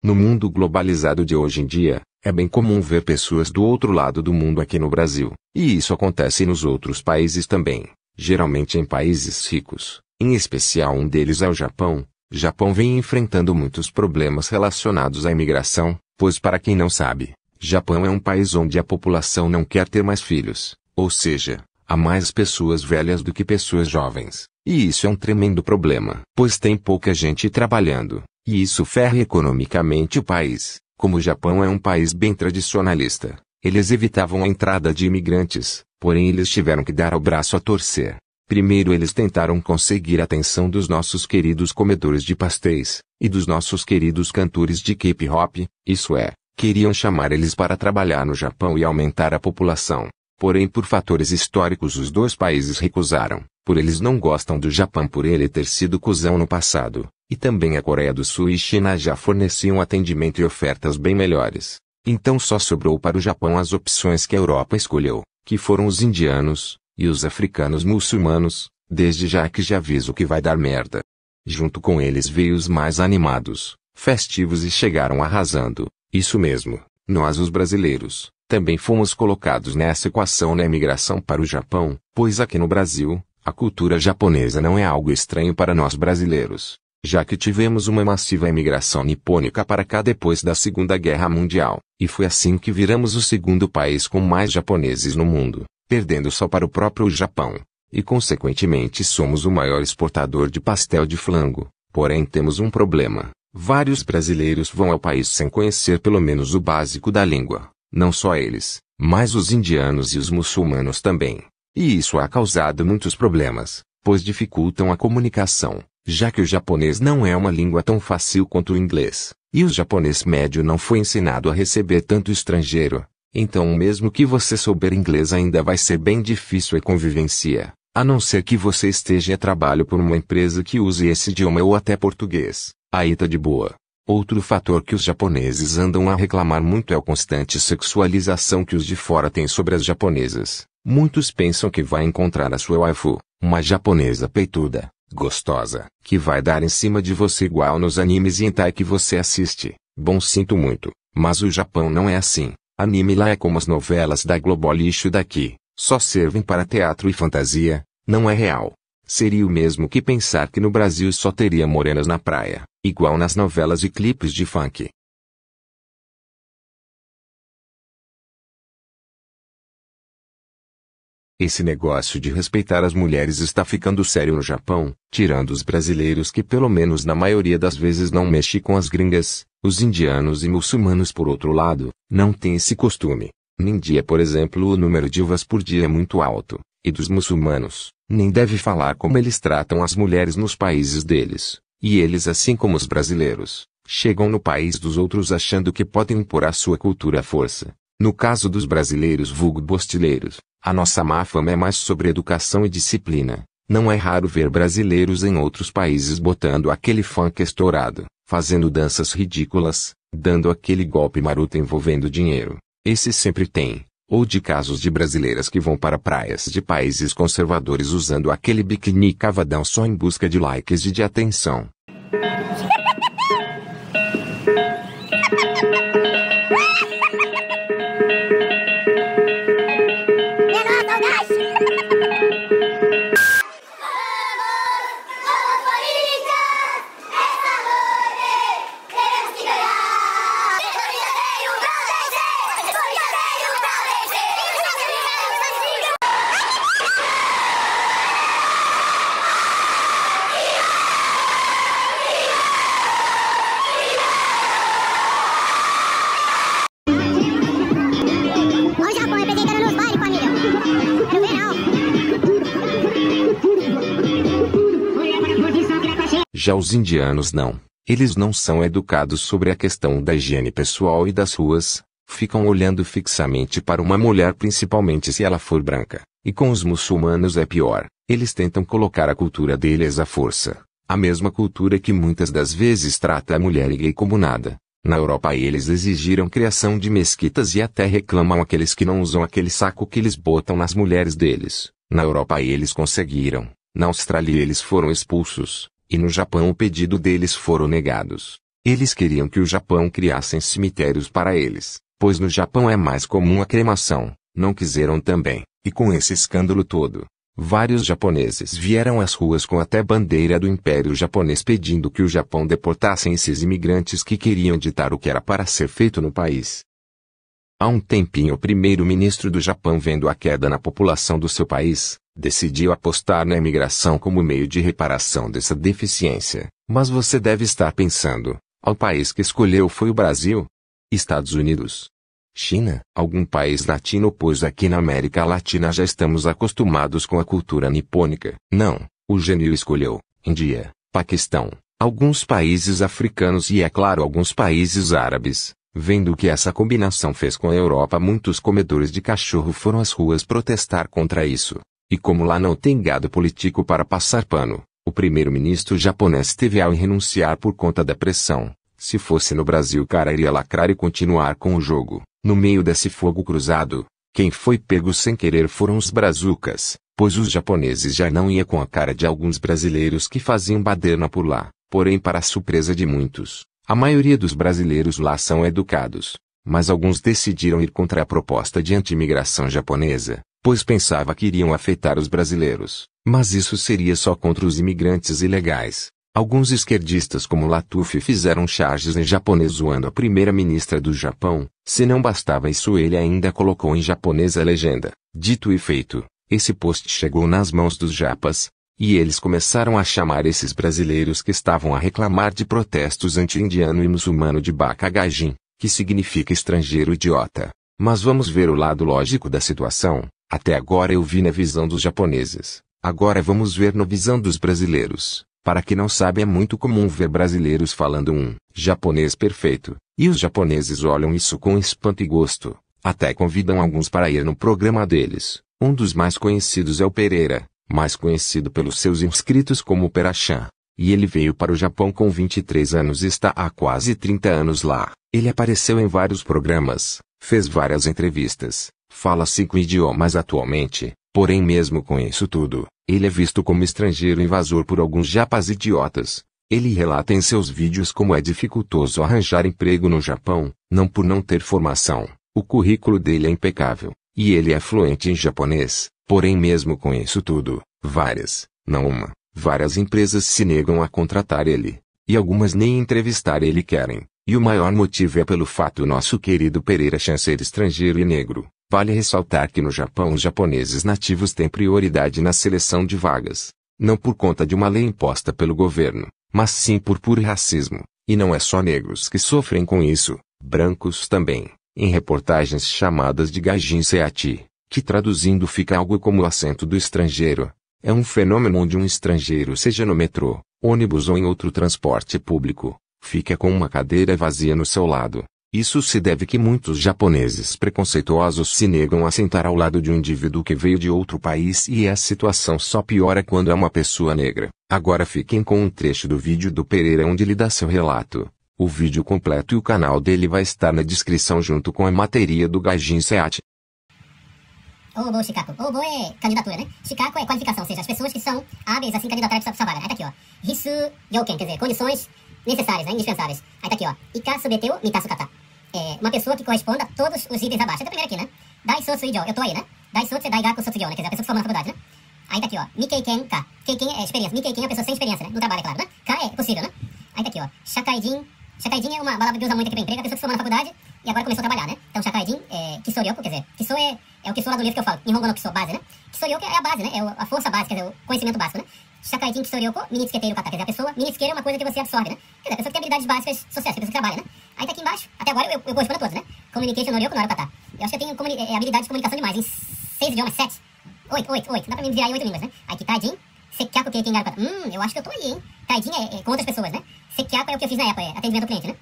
No mundo globalizado de hoje em dia, é bem comum ver pessoas do outro lado do mundo aqui no Brasil. E isso acontece nos outros países também, geralmente em países ricos. Em especial um deles é o Japão. O Japão vem enfrentando muitos problemas relacionados à imigração, pois para quem não sabe, Japão é um país onde a população não quer ter mais filhos, ou seja, há mais pessoas velhas do que pessoas jovens. E isso é um tremendo problema, pois tem pouca gente trabalhando, e isso ferra economicamente o país. Como o Japão é um país bem tradicionalista, eles evitavam a entrada de imigrantes, porém eles tiveram que dar o braço a torcer. Primeiro eles tentaram conseguir a atenção dos nossos queridos comedores de pastéis, e dos nossos queridos cantores de K-pop, isso é, queriam chamar eles para trabalhar no Japão e aumentar a população. Porém por fatores históricos os dois países recusaram, por eles não gostam do Japão por ele ter sido cuzão no passado, e também a Coreia do Sul e China já forneciam atendimento e ofertas bem melhores. Então só sobrou para o Japão as opções que a Europa escolheu, que foram os indianos, e os africanos muçulmanos, desde já que já aviso que vai dar merda. Junto com eles veio os mais animados, festivos e chegaram arrasando, isso mesmo, nós os brasileiros. Também fomos colocados nessa equação na imigração para o Japão, pois aqui no Brasil, a cultura japonesa não é algo estranho para nós brasileiros, já que tivemos uma massiva imigração nipônica para cá depois da Segunda Guerra Mundial, e foi assim que viramos o segundo país com mais japoneses no mundo, perdendo só para o próprio Japão, e consequentemente somos o maior exportador de pastel de flango. Porém temos um problema, vários brasileiros vão ao país sem conhecer pelo menos o básico da língua. Não só eles, mas os indianos e os muçulmanos também. E isso ha causado muitos problemas, pois dificultam a comunicação, já que o japonês não é uma língua tão fácil quanto o inglês, e o japonês médio não foi ensinado a receber tanto estrangeiro. Então mesmo que você souber inglês ainda vai ser bem difícil a convivência, a não ser que você esteja a trabalho por uma empresa que use esse idioma ou até português, aí tá de boa. Outro fator que os japoneses andam a reclamar muito é a constante sexualização que os de fora têm sobre as japonesas. Muitos pensam que vai encontrar a sua waifu, uma japonesa peituda, gostosa, que vai dar em cima de você igual nos animes e hentai que você assiste. Bom, sinto muito, mas o Japão não é assim. Anime lá é como as novelas da Globo lixo daqui, só servem para teatro e fantasia, não é real. Seria o mesmo que pensar que no Brasil só teria morenas na praia, igual nas novelas e clipes de funk. Esse negócio de respeitar as mulheres está ficando sério no Japão, tirando os brasileiros que pelo menos na maioria das vezes não mexem com as gringas, os indianos e muçulmanos por outro lado, não têm esse costume. Na Índia, por exemplo, o número de uvas por dia é muito alto, e dos muçulmanos, nem deve falar como eles tratam as mulheres nos países deles, e eles assim como os brasileiros, chegam no país dos outros achando que podem impor a sua cultura à força. No caso dos brasileiros vulgo bostileiros, a nossa má fama é mais sobre educação e disciplina. Não é raro ver brasileiros em outros países botando aquele funk estourado, fazendo danças ridículas, dando aquele golpe maroto envolvendo dinheiro. Esse sempre tem. Ou de casos de brasileiras que vão para praias de países conservadores usando aquele biquíni cavadão só em busca de likes e de atenção. Já os indianos não. Eles não são educados sobre a questão da higiene pessoal e das ruas, ficam olhando fixamente para uma mulher principalmente se ela for branca. E com os muçulmanos é pior, eles tentam colocar a cultura deles à força. A mesma cultura que muitas das vezes trata a mulher e gay como nada. Na Europa eles exigiram criação de mesquitas e até reclamam aqueles que não usam aquele saco que eles botam nas mulheres deles. Na Europa eles conseguiram. Na Austrália eles foram expulsos. E no Japão o pedido deles foram negados. Eles queriam que o Japão criasse cemitérios para eles, pois no Japão é mais comum a cremação. Não quiseram também, e com esse escândalo todo, vários japoneses vieram às ruas com até bandeira do Império Japonês pedindo que o Japão deportasse esses imigrantes que queriam ditar o que era para ser feito no país. Há um tempinho o primeiro-ministro do Japão, vendo a queda na população do seu país, decidiu apostar na imigração como meio de reparação dessa deficiência. Mas você deve estar pensando, o país que escolheu foi o Brasil? Estados Unidos? China? Algum país latino? Pois aqui na América Latina já estamos acostumados com a cultura nipônica. Não, o gênio escolheu Índia, Paquistão, alguns países africanos e, é claro, alguns países árabes. Vendo o que essa combinação fez com a Europa, muitos comedores de cachorro foram às ruas protestar contra isso. E como lá não tem gado político para passar pano, o primeiro-ministro japonês teve a renunciar por conta da pressão. Se fosse no Brasil, o cara iria lacrar e continuar com o jogo. No meio desse fogo cruzado, quem foi pego sem querer foram os brazucas, pois os japoneses já não iam com a cara de alguns brasileiros que faziam baderna por lá. Porém, para a surpresa de muitos, a maioria dos brasileiros lá são educados, mas alguns decidiram ir contra a proposta de anti-imigração japonesa, pois pensava que iriam afetar os brasileiros. Mas isso seria só contra os imigrantes ilegais. Alguns esquerdistas como Latuf fizeram charges em japonês zoando a primeira-ministra do Japão. Se não bastava isso, ele ainda colocou em japonês a legenda. Dito e feito, esse post chegou nas mãos dos japas, e eles começaram a chamar esses brasileiros que estavam a reclamar de protestos anti-indiano e muçulmano de Bakagajin, que significa estrangeiro idiota. Mas vamos ver o lado lógico da situação. Até agora eu vi na visão dos japoneses. Agora vamos ver na visão dos brasileiros. Para quem não sabe, é muito comum ver brasileiros falando um japonês perfeito. E os japoneses olham isso com espanto e gosto. Até convidam alguns para ir no programa deles. Um dos mais conhecidos é o Pereira, mais conhecido pelos seus inscritos como Perachan. E ele veio para o Japão com 23 anos e está há quase 30 anos lá. Ele apareceu em vários programas, fez várias entrevistas, fala 5 idiomas atualmente, porém mesmo com isso tudo, ele é visto como estrangeiro invasor por alguns japas idiotas. Ele relata em seus vídeos como é dificultoso arranjar emprego no Japão, não por não ter formação. O currículo dele é impecável, e ele é fluente em japonês, porém mesmo com isso tudo, várias empresas se negam a contratar ele, e algumas nem entrevistar ele querem. E o maior motivo é pelo fato do nosso querido Pereira-chan ser estrangeiro e negro. Vale ressaltar que no Japão os japoneses nativos têm prioridade na seleção de vagas, não por conta de uma lei imposta pelo governo, mas sim por puro racismo. E não é só negros que sofrem com isso, brancos também. Em reportagens chamadas de Gaijin Seati, que traduzindo fica algo como o acento do estrangeiro, é um fenômeno onde um estrangeiro, seja no metrô, ônibus ou em outro transporte público, fica com uma cadeira vazia no seu lado. Isso se deve que muitos japoneses preconceituosos se negam a sentar ao lado de um indivíduo que veio de outro país, e a situação só piora quando é uma pessoa negra. Agora fiquem com um trecho do vídeo do Pereira onde ele dá seu relato. O vídeo completo e o canal dele vai estar na descrição junto com a matéria do Gaijin Seati. Obo Shikaku. Obo é candidatura, né? Shikaku é qualificação, ou seja, as pessoas que são hábeis assim candidatar para essa vaga. Aí tá aqui, ó. Hisu Youken, quer dizer, condições necessárias, né? Indispensáveis. Aí tá aqui, ó. Ika subeteu mitasu kata. É uma pessoa que corresponda a todos os itens abaixo. Até primeiro aqui, né? Daisotsu ijo. Eu tô aí, né? Daisotsu é daigaku sotsugyou, né? Quer dizer, a pessoa que formou na faculdade, né? Aí tá aqui, ó. Mikeiken ka. Keiken é experiência. Mikeiken é a pessoa sem experiência, né? No trabalho, é claro, né? Ka é possível, né? Aí tá aqui, ó. Shakaijin. Shakaijin é uma palavra que usa muito aqui pra emprego. A pessoa que se formou na faculdade e agora começou a trabalhar, né? Então, Shakaijin é Kisoryoku, quer dizer, Kiso é o Kiso lá do livro que eu falo. Nihongo no Kiso, base, né? Kisoryoku é a base, né? É a força básica, quer dizer, o conhecimento básico, né? Shakaijin Kisoryoku minitsuketeru kata. Quer dizer, a pessoa, minitsukeru é uma coisa que você absorve, né? Quer dizer, a pessoa que tem habilidades básicas sociais, a pessoa que trabalha, né? Aí tá aqui embaixo, até agora eu correspondo a todos, né? Communication no Ryoku no kata. Eu acho que eu tenho habilidade de comunicação demais, em 6 idiomas, 7. 8. Dá pra me virar em 8 línguas, né? Aí que Taijin, Sekyaku Keiken garu kata. Eu acho que eu tô aí, hein? Taijin é com outras pessoas, né? Sekyaku é o que eu fiz na época, é atendimento ao cliente, né?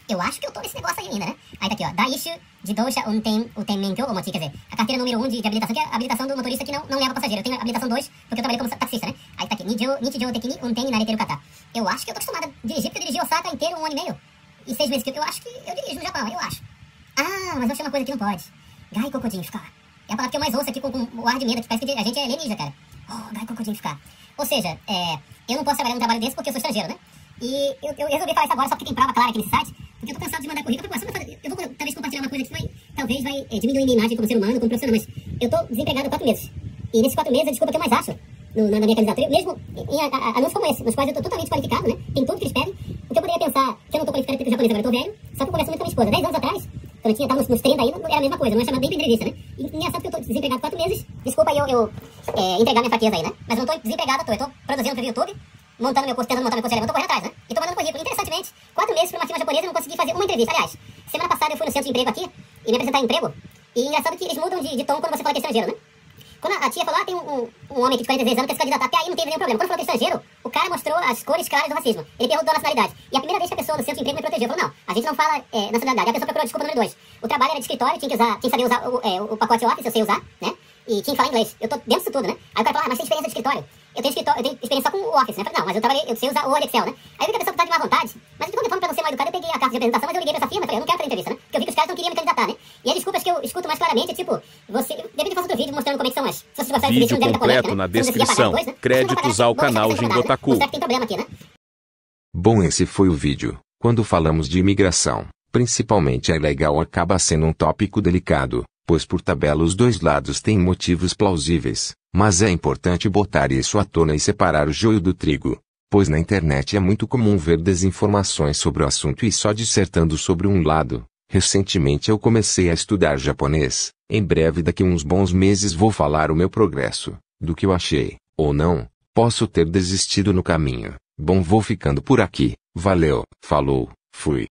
Eu acho que eu tô nesse negócio aí ainda, né? Aí tá aqui, ó. Daishu Jidosha Unten Menkyo Omoti, quer dizer, a carteira número 1 de habilitação, que é a habilitação do motorista que não leva passageiro. Eu tenho a habilitação 2, porque eu trabalhei como taxista, né? Aí tá aqui, Nichijou Tekini Unten Nareteru kata. Eu acho que eu tô acostumado a dirigir, porque eu dirigi Osaka inteiro 1 ano e meio. E 6 meses que eu acho que eu dirijo no Japão, eu acho. Ah, mas eu achei uma coisa que não pode. Gai Kokodin ficar. É a palavra que eu mais ouço aqui com o ar de medo, que parece que a gente é alienígena, cara. Oh, Gai Kokodin ficar. Ou seja, eu não posso trabalhar num trabalho desse porque eu sou estrangeiro, né? E eu resolvi falar isso agora só porque tem prova clara aqui nesse site, porque eu tô cansado de mandar currículo. Eu vou talvez compartilhar uma coisa que talvez vai diminuir minha imagem como ser humano, como profissional, mas eu tô desempregado há 4 meses. E nesses 4 meses, a desculpa que eu mais acho na minha candidatura, mesmo em anúncios como esse, nos quais eu tô totalmente qualificado, né? Tem tudo que eles pedem. O que eu poderia pensar que eu não tô qualificado porque japonês, agora eu tô velho, só que eu converso muito com a minha esposa. 10 anos atrás, quando eu tava nos 30 aí, não era a mesma coisa, não é chamado nem pra entrevista, né? E engraçado que eu tô desempregado 4 meses, desculpa aí eu entregar minha fraqueza aí, né? Mas eu não tô desempregado à toa, eu tô produzindo pro YouTube, montando meu curso, tentando montar meu curso, eu tô correndo atrás, né? E tô mandando currículo. Interessantemente, 4 meses pra uma firma japonesa eu não consegui fazer uma entrevista. Aliás, semana passada eu fui no centro de emprego aqui e me apresentar em emprego, e engraçado que eles mudam de tom quando você fala que é estrangeiro, né? Quando a tia falou, tem um homem aqui de 46 anos que quer se candidatar, até aí não teve nenhum problema. Quando falou que é estrangeiro, o cara mostrou as cores claras do racismo. Ele perguntou a nacionalidade. E a primeira vez que a pessoa do centro de emprego me protegeu, falou, não, a gente não fala nacionalidade. A pessoa procurou desculpa número 2. O trabalho era de escritório, tinha que saber usar o pacote Office, eu sei usar, né? E tinha que falar inglês. Eu tô dentro disso tudo, né? Aí o cara falou, mas tem experiência de escritório. Eu tenho experiência só com o Office, né? Eu falei, não, mas eu sei usar o Word Excel, né? Aí eu vi que a pessoa tá de má vontade, mas de qualquer forma, pra não ser mal educado, eu peguei a carta de apresentação, mas eu liguei pra essa firma e falei, eu não quero fazer entrevista, né? Porque eu vi que os caras não queriam me candidatar, né? E as desculpas que eu escuto mais claramente é tipo, depende de fazer outro vídeo mostrando como é que são as. Se vocês gostarem desse vídeo, não deve dar polêmica, completo né? na descrição. Depois, né? Créditos ao canal Jingotaku. Mostrar que tem problema aqui, né? Bom, esse foi o vídeo. Quando falamos de imigração, principalmente a ilegal, acaba sendo um tópico delicado, pois por tabela os dois lados têm motivos plausíveis, mas é importante botar isso à tona e separar o joio do trigo, pois na internet é muito comum ver desinformações sobre o assunto e só dissertando sobre um lado. Recentemente eu comecei a estudar japonês, em breve daqui uns bons meses vou falar o meu progresso, do que eu achei, ou não, posso ter desistido no caminho. Bom, vou ficando por aqui, valeu, falou, fui.